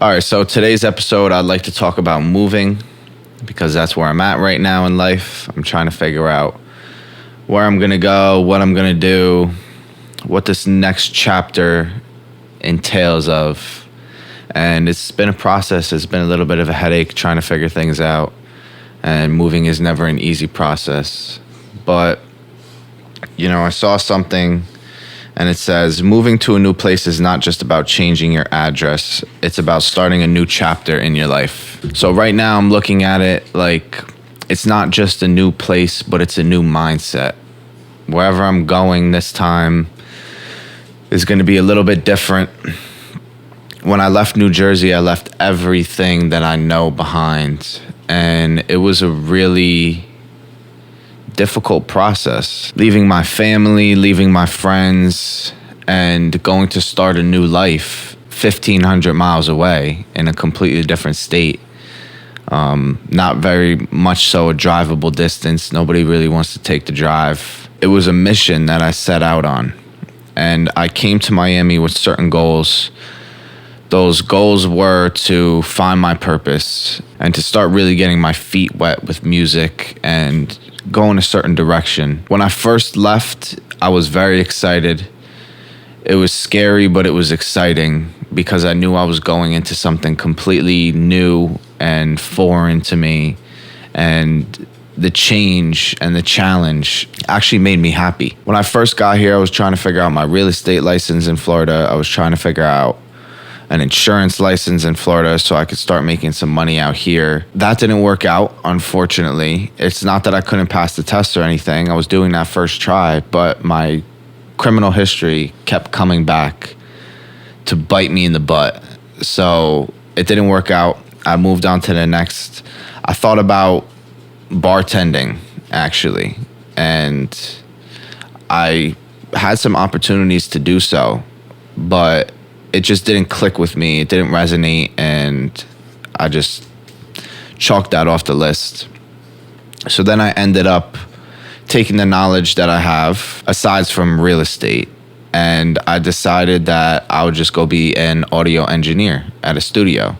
All right, so today's episode, I'd like to talk about moving because that's where I'm at right now in life. I'm trying to figure out where I'm going to go, what I'm going to do, what this next chapter entails of. And it's been a process. It's been a little bit of a headache trying to figure things out. And moving is never an easy process. But, I saw something and it says, moving to a new place is not just about changing your address. It's about starting a new chapter in your life. So right now I'm looking at it like it's not just a new place, but it's a new mindset. Wherever I'm going this time is going to be a little bit different. When I left New Jersey, I left everything that I know behind. And it was a really difficult process. Leaving my family, leaving my friends, and going to start a new life 1,500 miles away in a completely different state. Not very much so a drivable distance. Nobody really wants to take the drive. It was a mission that I set out on. And I came to Miami with certain goals. Those goals were to find my purpose and to start really getting my feet wet with music and go in a certain direction. When I first left, I was very excited. It was scary, but it was exciting because I knew I was going into something completely new and foreign to me. And the change and the challenge actually made me happy. When I first got here, I was trying to figure out my real estate license in Florida. I was trying to figure out an insurance license in Florida so I could start making some money out here. That didn't work out, unfortunately. It's not that I couldn't pass the test or anything. I was doing that first try, but my criminal history kept coming back to bite me in the butt. So it didn't work out. I moved on to the next. I thought about bartending, actually, and I had some opportunities to do so, but it just didn't click with me. It didn't resonate, and I just chalked that off the list. So then I ended up taking the knowledge that I have, aside from real estate, and I decided that I would just go be an audio engineer at a studio.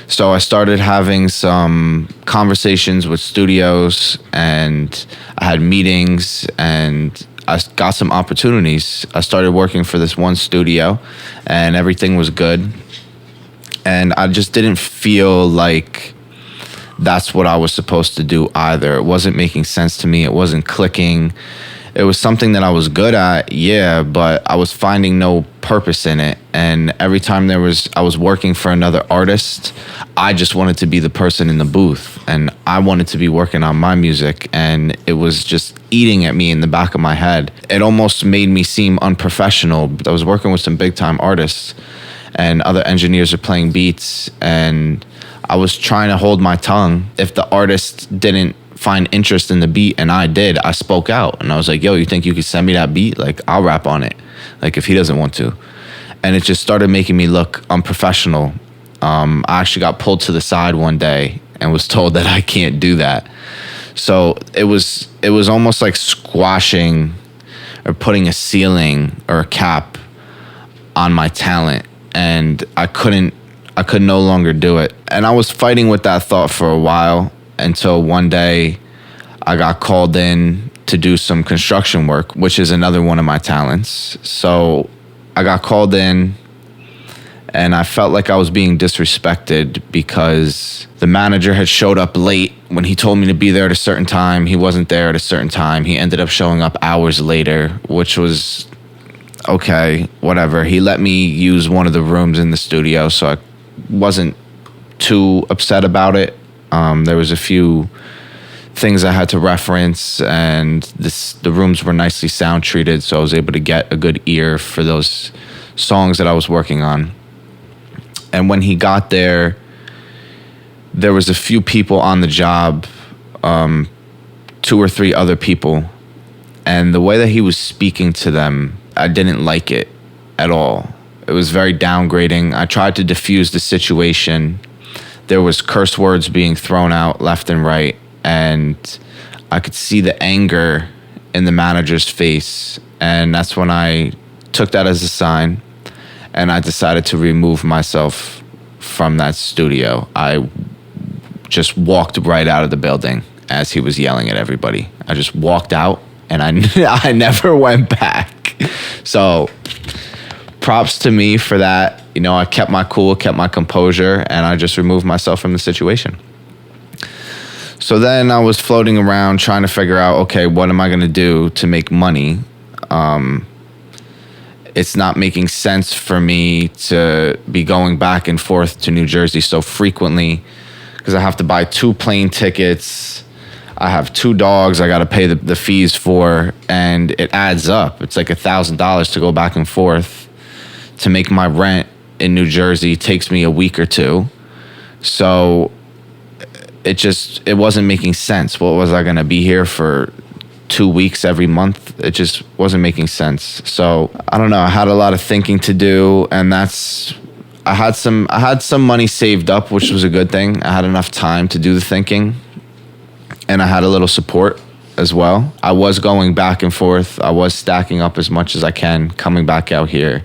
So I started having some conversations with studios, and I had meetings, and I got some opportunities. I started working for this one studio and everything was good. And I just didn't feel like that's what I was supposed to do either. It wasn't making sense to me. It wasn't clicking. It was something that I was good at, yeah, but I was finding no purpose in it. And every time I was working for another artist, I just wanted to be the person in the booth, and I wanted to be working on my music, and it was just eating at me in the back of my head. It almost made me seem unprofessional. I was working with some big time artists, and other engineers are playing beats, and I was trying to hold my tongue. If the artist didn't find interest in the beat and I did, I spoke out and I was like, yo, you think you could send me that beat? Like, I'll rap on it, like if he doesn't want to. And it just started making me look unprofessional. I actually got pulled to the side one day and was told that I can't do that. So it was almost like squashing or putting a ceiling or a cap on my talent, and I could no longer do it. And I was fighting with that thought for a while, until one day I got called in to do some construction work, which is another one of my talents. So I got called in, and I felt like I was being disrespected because the manager had showed up late when he told me to be there at a certain time. He wasn't there at a certain time. He ended up showing up hours later, which was okay, whatever. He let me use one of the rooms in the studio, so I wasn't too upset about it. There was a few things I had to reference, and the rooms were nicely sound treated, so I was able to get a good ear for those songs that I was working on. And when he got there, there was a few people on the job, 2 or 3 other people, and the way that he was speaking to them, I didn't like it at all. It was very downgrading. I tried to diffuse the situation. There was curse words being thrown out left and right, and I could see the anger in the manager's face, and that's when I took that as a sign, and I decided to remove myself from that studio. I just walked right out of the building as he was yelling at everybody. I just walked out and I never went back. So props to me for that. You know, I kept my cool, kept my composure, and I just removed myself from the situation. So then I was floating around trying to figure out, okay, what am I going to do to make money? It's not making sense for me to be going back and forth to New Jersey so frequently because I have to buy 2 plane tickets. I have 2 dogs I got to pay the fees for, and it adds up. It's like $1,000 to go back and forth. To make my rent in New Jersey takes me a week or 2. So it wasn't making sense. What was I going to be here for 2 weeks every month? It just wasn't making sense. So I don't know. I had a lot of thinking to do, and I had some money saved up, which was a good thing. I had enough time to do the thinking, and I had a little support as well. I was going back and forth. I was stacking up as much as I can, coming back out here,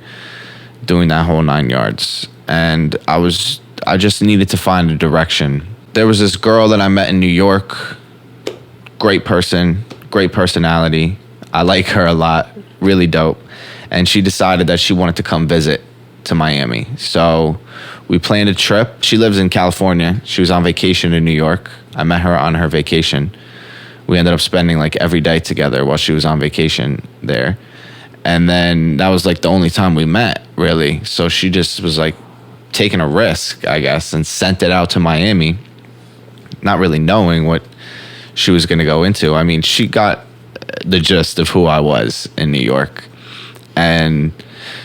doing that whole 9 yards. And I just needed to find a direction. There was this girl that I met in New York. Great person, great personality. I like her a lot, really dope. And she decided that she wanted to come visit to Miami. So we planned a trip. She lives in California. She was on vacation in New York. I met her on her vacation. We ended up spending like every day together while she was on vacation there. And then that was like the only time we met, really. So she just was like taking a risk, I guess, and sent it out to Miami, not really knowing what she was going to go into. I mean, she got the gist of who I was in New York. And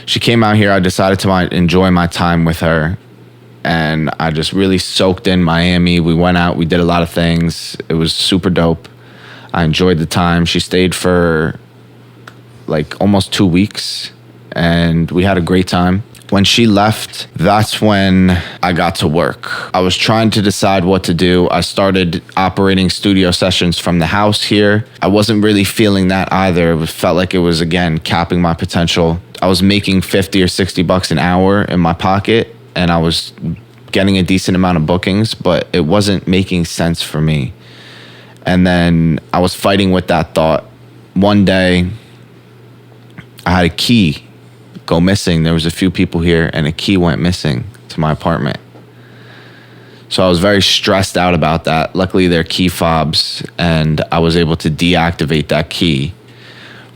she came out here. I decided to enjoy my time with her. And I just really soaked in Miami. We went out. We did a lot of things. It was super dope. I enjoyed the time. She stayed for like almost 2 weeks. And we had a great time. When she left, that's when I got to work. I was trying to decide what to do. I started operating studio sessions from the house here. I wasn't really feeling that either. It felt like it was, again, capping my potential. I was making 50 or 60 bucks an hour in my pocket, and I was getting a decent amount of bookings, but it wasn't making sense for me. And then I was fighting with that thought. One day, I had a key go missing. There was a few people here, and a key went missing to my apartment. So I was very stressed out about that. Luckily, they're key fobs, and I was able to deactivate that key.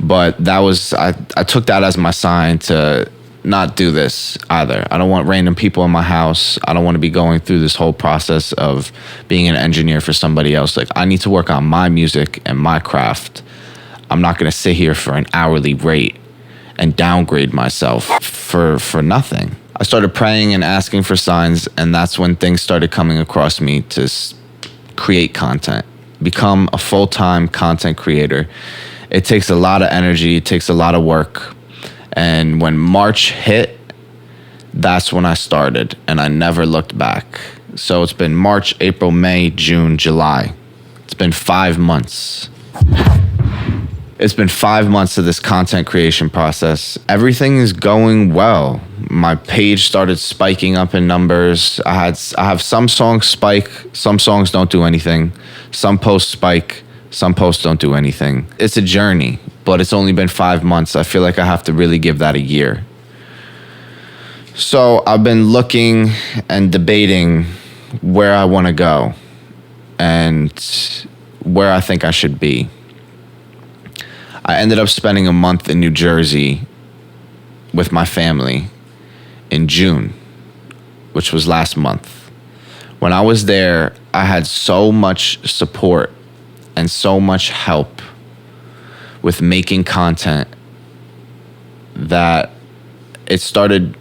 But that was, I took that as my sign to not do this either. I don't want random people in my house. I don't want to be going through this whole process of being an engineer for somebody else. Like, I need to work on my music and my craft. I'm not going to sit here for an hourly rate and downgrade myself for nothing. I started praying and asking for signs, and that's when things started coming across me to create content, become a full-time content creator. It takes a lot of energy, it takes a lot of work. And when March hit, that's when I started, and I never looked back. So it's been March, April, May, June, July. It's been 5 months. It's been 5 months of this content creation process. Everything is going well. My page started spiking up in numbers. I have some songs spike, some songs don't do anything. Some posts spike, some posts don't do anything. It's a journey, but it's only been 5 months. I feel like I have to really give that a year. So I've been looking and debating where I want to go and where I think I should be. I ended up spending a month in New Jersey with my family in June, which was last month. When I was there, I had so much support and so much help with making content that it started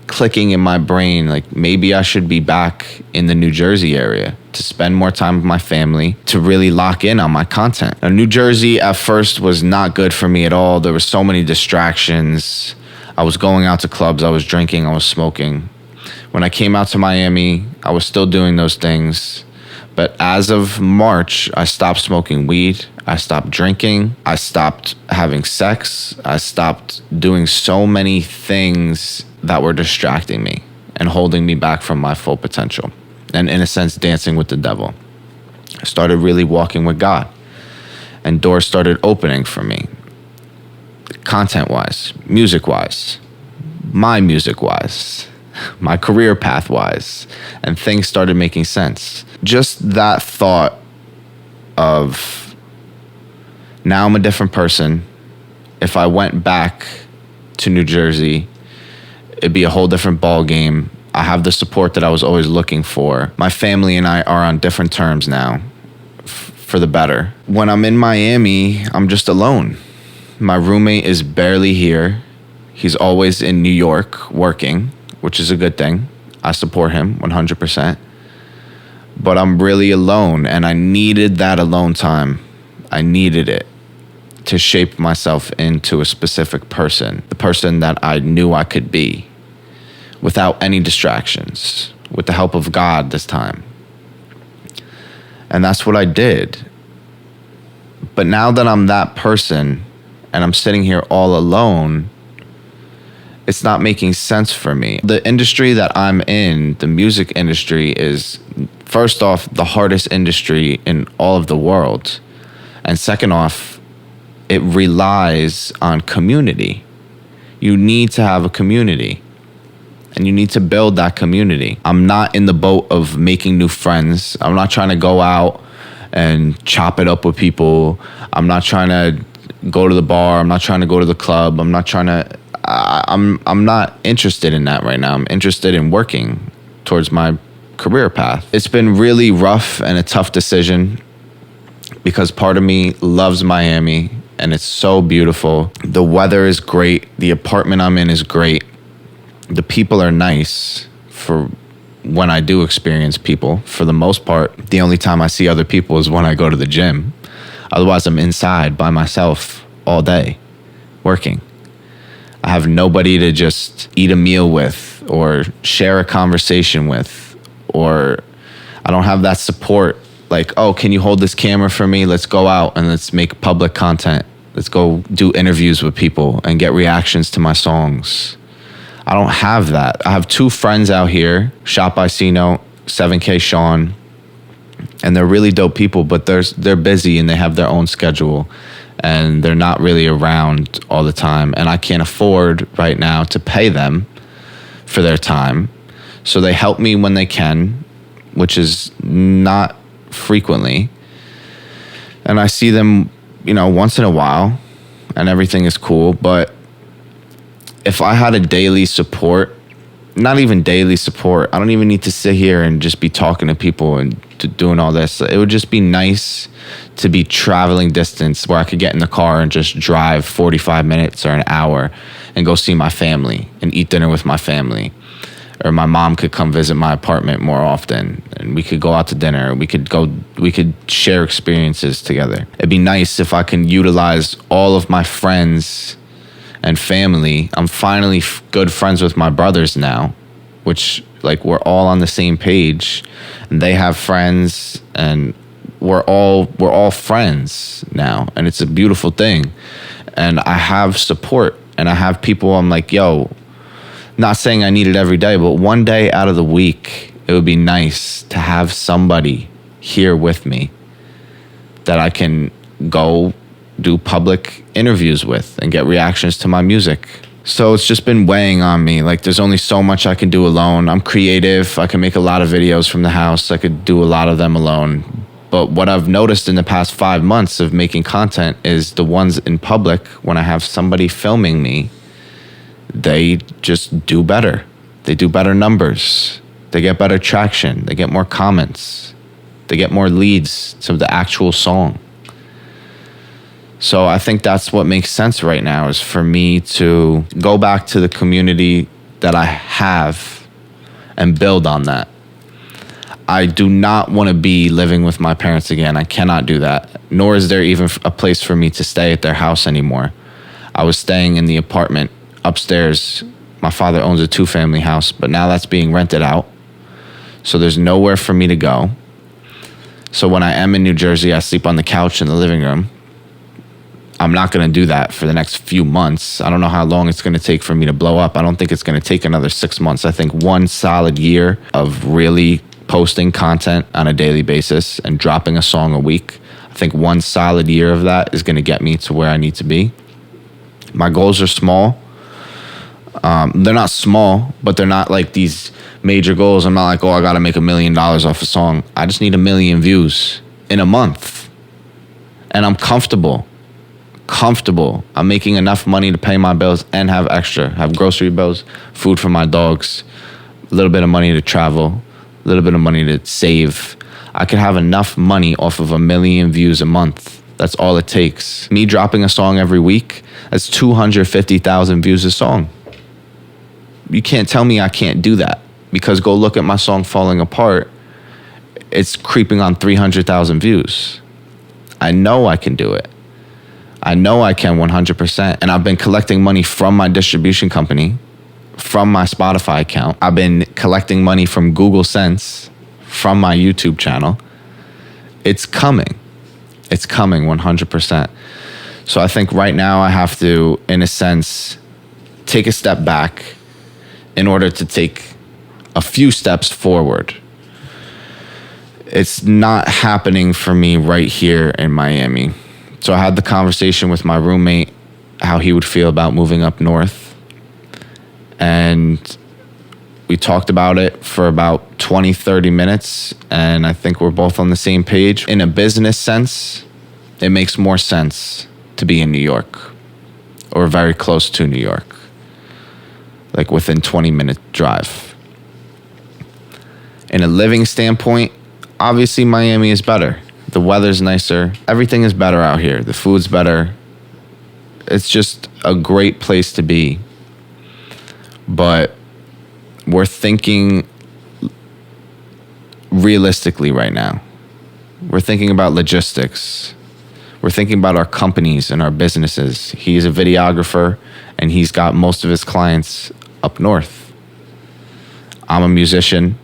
clicking in my brain, like maybe I should be back in the New Jersey area to spend more time with my family, to really lock in on my content. Now, New Jersey at first was not good for me at all. There were so many distractions. I was going out to clubs, I was drinking, I was smoking. When I came out to Miami, I was still doing those things. But as of March, I stopped smoking weed, I stopped drinking, I stopped having sex, I stopped doing so many things that were distracting me. and holding me back from my full potential. And in a sense, dancing with the devil. I started really walking with God. And doors started opening for me. Content-wise, music-wise, my music-wise, my career path-wise. And things started making sense. Just that thought of, now I'm a different person. If I went back to New Jersey, it'd be a whole different ball game. I have the support that I was always looking for. My family and I are on different terms now, for the better. When I'm in Miami, I'm just alone. My roommate is barely here. He's always in New York working, which is a good thing. I support him 100%. But I'm really alone, and I needed that alone time. I needed it to shape myself into a specific person, the person that I knew I could be, without any distractions, with the help of God this time. And that's what I did. But now that I'm that person and I'm sitting here all alone, it's not making sense for me. The industry that I'm in, the music industry, is first off the hardest industry in all of the world. And second off, it relies on community. You need to have a community. And you need to build that community. I'm not in the boat of making new friends. I'm not trying to go out and chop it up with people. I'm not trying to go to the bar. I'm not trying to go to the club. I'm not interested in that right now. I'm interested in working towards my career path. It's been really rough and a tough decision because part of me loves Miami and it's so beautiful. The weather is great. The apartment I'm in is great. The people are nice for when I do experience people. For the most part, the only time I see other people is when I go to the gym. Otherwise, I'm inside by myself all day working. I have nobody to just eat a meal with or share a conversation with, or I don't have that support. Like, oh, can you hold this camera for me? Let's go out and let's make public content. Let's go do interviews with people and get reactions to my songs. I don't have that. I have two friends out here, Shot by C-Note, 7K Sean, and they're really dope people, but they're busy and they have their own schedule and they're not really around all the time. And I can't afford right now to pay them for their time. So they help me when they can, which is not frequently. And I see them, once in a while and everything is cool. But if I had a daily support, not even daily support, I don't even need to sit here and just be talking to people and doing all this. It would just be nice to be traveling distance where I could get in the car and just drive 45 minutes or an hour and go see my family and eat dinner with my family. Or my mom could come visit my apartment more often and we could go out to dinner. We could share experiences together. It'd be nice if I can utilize all of my friends and family. I'm finally good friends with my brothers now, which we're all on the same page, and they have friends, and we're all friends now, and it's a beautiful thing. And I have support, and I have people. I'm like, yo, not saying I need it every day, but one day out of the week, it would be nice to have somebody here with me that I can go do public interviews with and get reactions to my music. So it's just been weighing on me. There's only so much I can do alone. I'm creative. I can make a lot of videos from the house. I could do a lot of them alone. But what I've noticed in the past 5 months of making content is the ones in public, when I have somebody filming me, they just do better. They do better numbers. They get better traction. They get more comments. They get more leads to the actual song. So I think that's what makes sense right now, is for me to go back to the community that I have and build on that. I do not want to be living with my parents again. I cannot do that. Nor is there even a place for me to stay at their house anymore. I was staying in the apartment upstairs. My father owns a 2-family house, but now that's being rented out. So there's nowhere for me to go. So when I am in New Jersey, I sleep on the couch in the living room. I'm not going to do that for the next few months. I don't know how long it's going to take for me to blow up. I don't think it's going to take another 6 months. I think one solid year of really posting content on a daily basis and dropping a song a week, I think one solid year of that is going to get me to where I need to be. My goals are small. They're not small, but they're not like these major goals. I'm not like, I got to make $1 million off a song. I just need 1 million views in a month. And I'm comfortable. I'm making enough money to pay my bills and have extra, have grocery bills, food for my dogs, a little bit of money to travel, a little bit of money to save. I could have enough money off of 1 million views a month. That's all it takes. Me dropping a song every week, that's 250,000 views a song. You can't tell me I can't do that, because go look at my song Falling Apart. It's creeping on 300,000 views. I know I can do it. I know I can 100%. And I've been collecting money from my distribution company, from my Spotify account. I've been collecting money from Google Sense, from my YouTube channel. It's coming. It's coming 100%. So I think right now I have to, in a sense, take a step back in order to take a few steps forward. It's not happening for me right here in Miami. So I had the conversation with my roommate, how he would feel about moving up north. And we talked about it for about 20, 30 minutes. And I think we're both on the same page. In a business sense, it makes more sense to be in New York or very close to New York, like within 20-minute drive. In a living standpoint, obviously Miami is better. The weather's nicer. Everything is better out here. The food's better. It's just a great place to be. But we're thinking realistically right now. We're thinking about logistics. We're thinking about our companies and our businesses. He's a videographer, and he's got most of his clients up north. I'm a musician.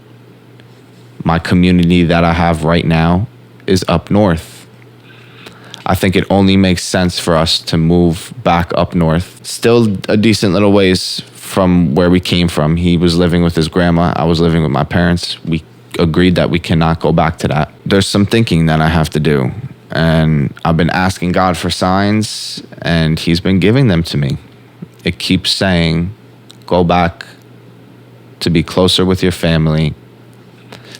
My community that I have right now is up north. I think it only makes sense for us to move back up north. Still a decent little ways from where we came from. He was living with his grandma. I was living with my parents. We agreed that we cannot go back to that. There's some thinking that I have to do. And I've been asking God for signs, and he's been giving them to me. It keeps saying, go back to be closer with your family,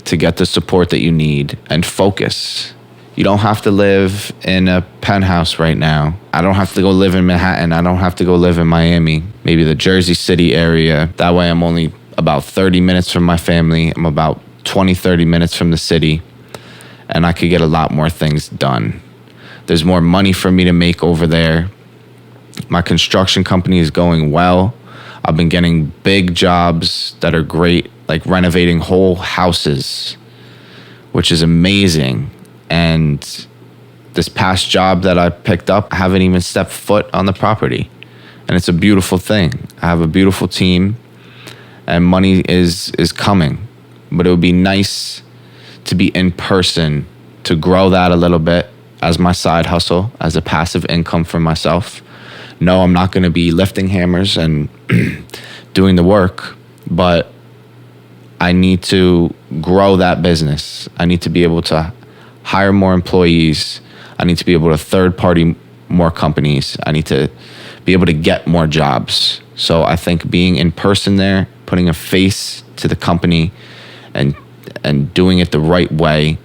to get the support that you need, and focus. You don't have to live in a penthouse right now. I don't have to go live in Manhattan. I don't have to go live in Miami, maybe the Jersey City area. That way I'm only about 30 minutes from my family. I'm about 20, 30 minutes from the city, and I could get a lot more things done. There's more money for me to make over there. My construction company is going well. I've been getting big jobs that are great, like renovating whole houses, which is amazing. And this past job that I picked up, I haven't even stepped foot on the property. And it's a beautiful thing. I have a beautiful team, and money is coming. But it would be nice to be in person, to grow that a little bit as my side hustle, as a passive income for myself. No, I'm not going to be lifting hammers and doing the work, but I need to grow that business. I need to be able to hire more employees. I need to be able to third party more companies. I need to be able to get more jobs. So I think being in person there, putting a face to the company and doing it the right way,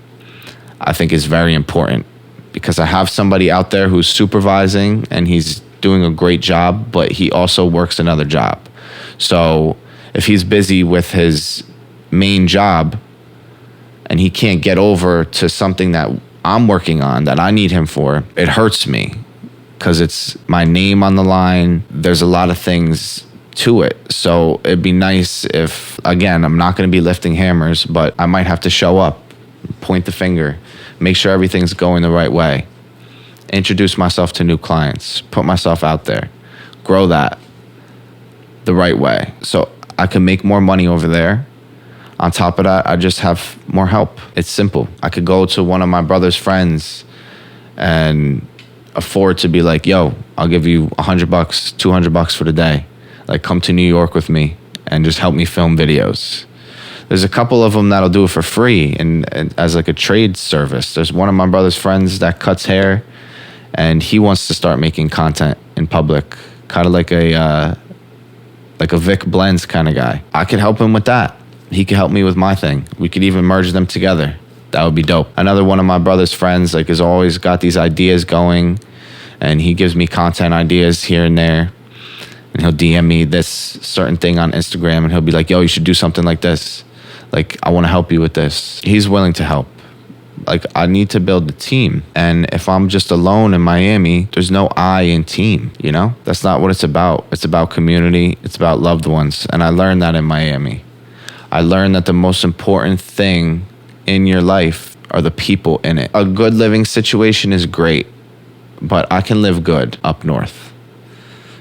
I think is very important, because I have somebody out there who's supervising and he's doing a great job, but he also works another job. So if he's busy with his main job and he can't get over to something that I'm working on that I need him for, it hurts me, because it's my name on the line. There's a lot of things to it. So it'd be nice if, again, I'm not going to be lifting hammers, but I might have to show up, point the finger, make sure everything's going the right way, introduce myself to new clients, put myself out there, grow that the right way so I can make more money over there. On top of that, I just have more help. It's simple. I could go to one of my brother's friends and afford to be like, yo, I'll give you $100, $200 for the day. Like, come to New York with me and just help me film videos. There's a couple of them that'll do it for free and as like a trade service. There's one of my brother's friends that cuts hair, and he wants to start making content in public, kind of like a Vic Blends kind of guy. I could help him with that. He could help me with my thing. We could even merge them together. That would be dope. Another one of my brother's friends like has always got these ideas going, and he gives me content ideas here and there. And he'll DM me this certain thing on Instagram, and he'll be like, yo, you should do something like this. Like, I want to help you with this. He's willing to help. Like, I need to build a team. And if I'm just alone in Miami, there's no I in team, you know? That's not what it's about. It's about community. It's about loved ones. And I learned that in Miami. I learned that the most important thing in your life are the people in it. A good living situation is great, but I can live good up north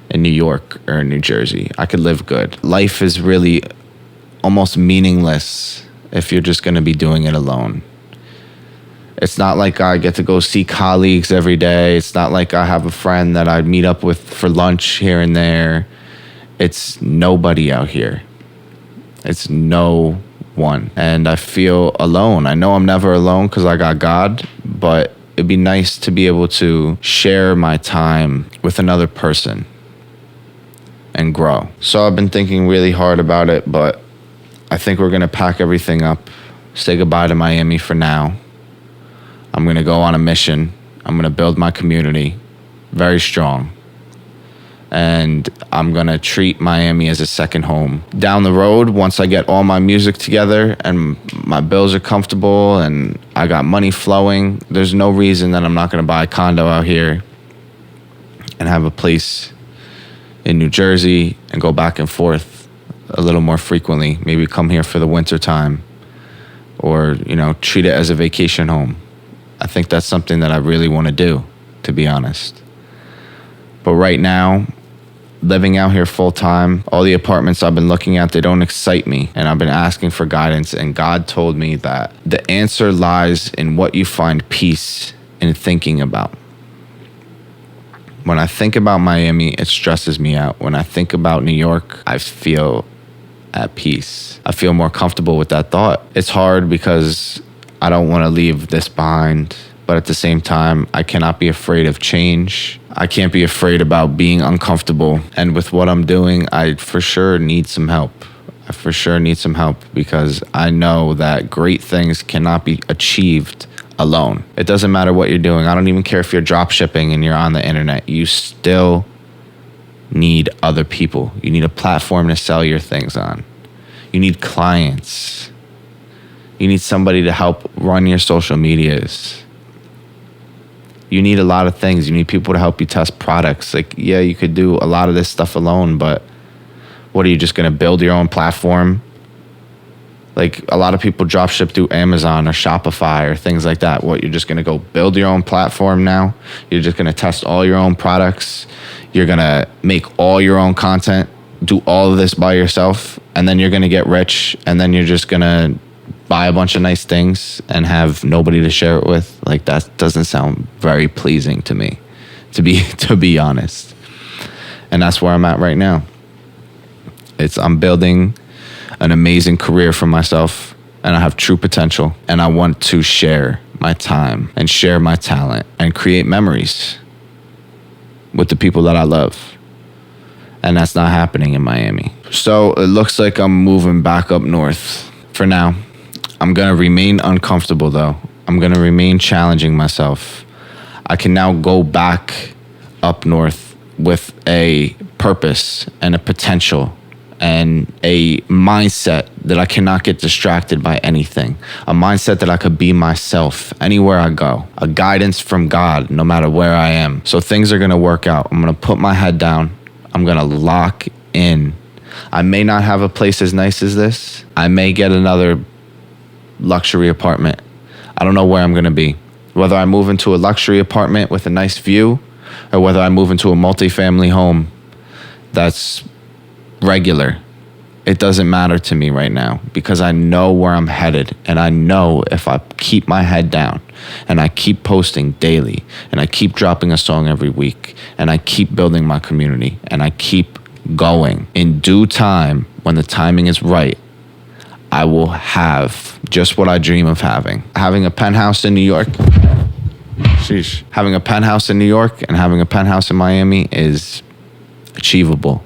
in New York or in New Jersey. I could live good. Life is really almost meaningless if you're just going to be doing it alone. It's not like I get to go see colleagues every day. It's not like I have a friend that I meet up with for lunch here and there. It's nobody out here. It's no one. And I feel alone. I know I'm never alone because I got God, but it'd be nice to be able to share my time with another person and grow. So I've been thinking really hard about it, but I think we're going to pack everything up, say goodbye to Miami for now. I'm going to go on a mission. I'm going to build my community very strong. And I'm going to treat Miami as a second home. Down the road, once I get all my music together and my bills are comfortable and I got money flowing, there's no reason that I'm not going to buy a condo out here and have a place in New Jersey and go back and forth a little more frequently. Maybe come here for the winter time, or, you know, treat it as a vacation home. I think that's something that I really want to do, to be honest. But right now, living out here full time, all the apartments I've been looking at, they don't excite me. And I've been asking for guidance, and God told me that the answer lies in what you find peace in thinking about. When I think about Miami, it stresses me out. When I think about New York, I feel at peace. I feel more comfortable with that thought. It's hard because I don't want to leave this behind, but at the same time, I cannot be afraid of change. I can't be afraid about being uncomfortable. And with what I'm doing, I for sure need some help. I for sure need some help because I know that great things cannot be achieved alone. It doesn't matter what you're doing. I don't even care if you're drop shipping and you're on the internet. You still need other people. You need a platform to sell your things on. You need clients. You need somebody to help run your social medias. You need a lot of things. You need people to help you test products. Like, yeah, you could do a lot of this stuff alone, but what, are you just going to build your own platform? Like, a lot of people drop ship through Amazon or Shopify or things like that. What, you're just going to go build your own platform now? You're just going to test all your own products? You're going to make all your own content, do all of this by yourself, and then you're going to get rich, and then you're just going to buy a bunch of nice things and have nobody to share it with? Like, that doesn't sound very pleasing to me, to be honest. And that's where I'm at right now. I'm building an amazing career for myself, and I have true potential, and I want to share my time and share my talent and create memories with the people that I love. And that's not happening in Miami. So it looks like I'm moving back up north for now. I'm going to remain uncomfortable though. I'm going to remain challenging myself. I can now go back up north with a purpose and a potential and a mindset that I cannot get distracted by anything. A mindset that I could be myself anywhere I go. A guidance from God no matter where I am. So things are going to work out. I'm going to put my head down. I'm going to lock in. I may not have a place as nice as this. I may get another luxury apartment. I don't know where I'm going to be. Whether I move into a luxury apartment with a nice view or whether I move into a multifamily home that's regular. It doesn't matter to me right now because I know where I'm headed, and I know if I keep my head down and I keep posting daily and I keep dropping a song every week and I keep building my community and I keep going, in due time, when the timing is right, I will have just what I dream of having. Having a penthouse in New York. Sheesh. Having a penthouse in New York and having a penthouse in Miami is achievable.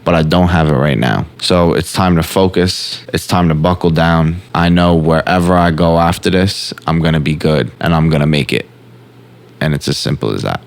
But I don't have it right now. So it's time to focus. It's time to buckle down. I know wherever I go after this, I'm going to be good and I'm going to make it. And it's as simple as that.